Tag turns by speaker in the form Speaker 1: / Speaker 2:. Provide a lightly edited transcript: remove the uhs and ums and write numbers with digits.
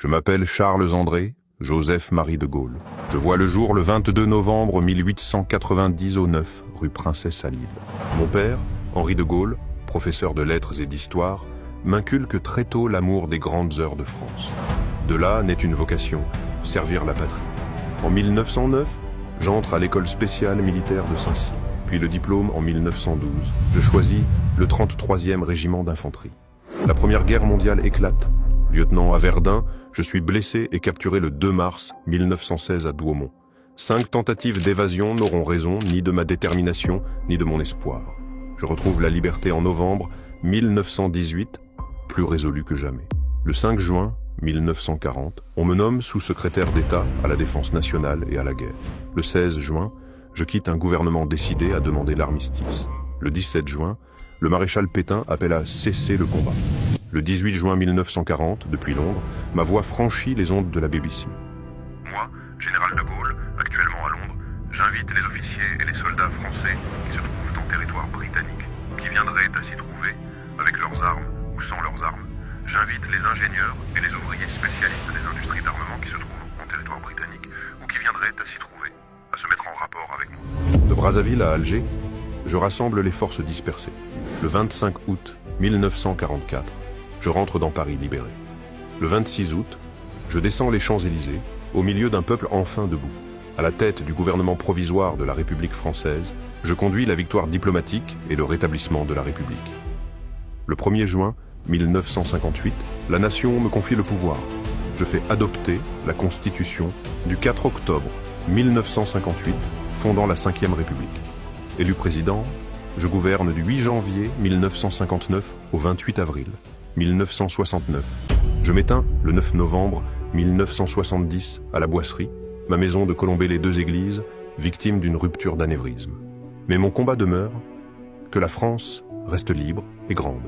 Speaker 1: Je m'appelle Charles André, Joseph-Marie de Gaulle. Je vois le jour le 22 novembre 1890 au 9, rue Princesse à Lille. Mon père, Henri de Gaulle, professeur de lettres et d'histoire, m'inculque très tôt l'amour des grandes heures de France. De là naît une vocation, servir la patrie. En 1909, j'entre à l'école spéciale militaire de Saint-Cy, puis le diplôme en 1912. Je choisis le 33e régiment d'infanterie. La Première Guerre mondiale éclate. Lieutenant à Verdun, je suis blessé et capturé le 2 mars 1916 à Douaumont. 5 tentatives d'évasion n'auront raison ni de ma détermination, ni de mon espoir. Je retrouve la liberté en novembre 1918, plus résolu que jamais. Le 5 juin 1940, on me nomme sous-secrétaire d'État à la Défense nationale et à la guerre. Le 16 juin, je quitte un gouvernement décidé à demander l'armistice. Le 17 juin, le maréchal Pétain appelle à cesser le combat. Le 18 juin 1940, depuis Londres, ma voix franchit les ondes de la BBC.
Speaker 2: Moi, général de Gaulle, actuellement à Londres, j'invite les officiers et les soldats français qui se trouvent en territoire britannique, qui viendraient à s'y trouver, avec leurs armes ou sans leurs armes. J'invite les ingénieurs et les ouvriers spécialistes des industries d'armement qui se trouvent en territoire britannique ou qui viendraient à s'y trouver, à se mettre en rapport avec moi.
Speaker 1: De Brazzaville à Alger, je rassemble les forces dispersées. Le 25 août 1944, je rentre dans Paris libéré. Le 26 août, je descends les Champs-Élysées, au milieu d'un peuple enfin debout. À la tête du gouvernement provisoire de la République française, je conduis la victoire diplomatique et le rétablissement de la République. Le 1er juin 1958, la nation me confie le pouvoir. Je fais adopter la Constitution du 4 octobre 1958, fondant la 5e République. Élu président, je gouverne du 8 janvier 1959 au 28 avril 1969. Je m'éteins le 9 novembre 1970 à la Boisserie, ma maison de Colombey-les-Deux-Églises, victime d'une rupture d'anévrisme. Mais mon combat demeure, que la France reste libre et grande.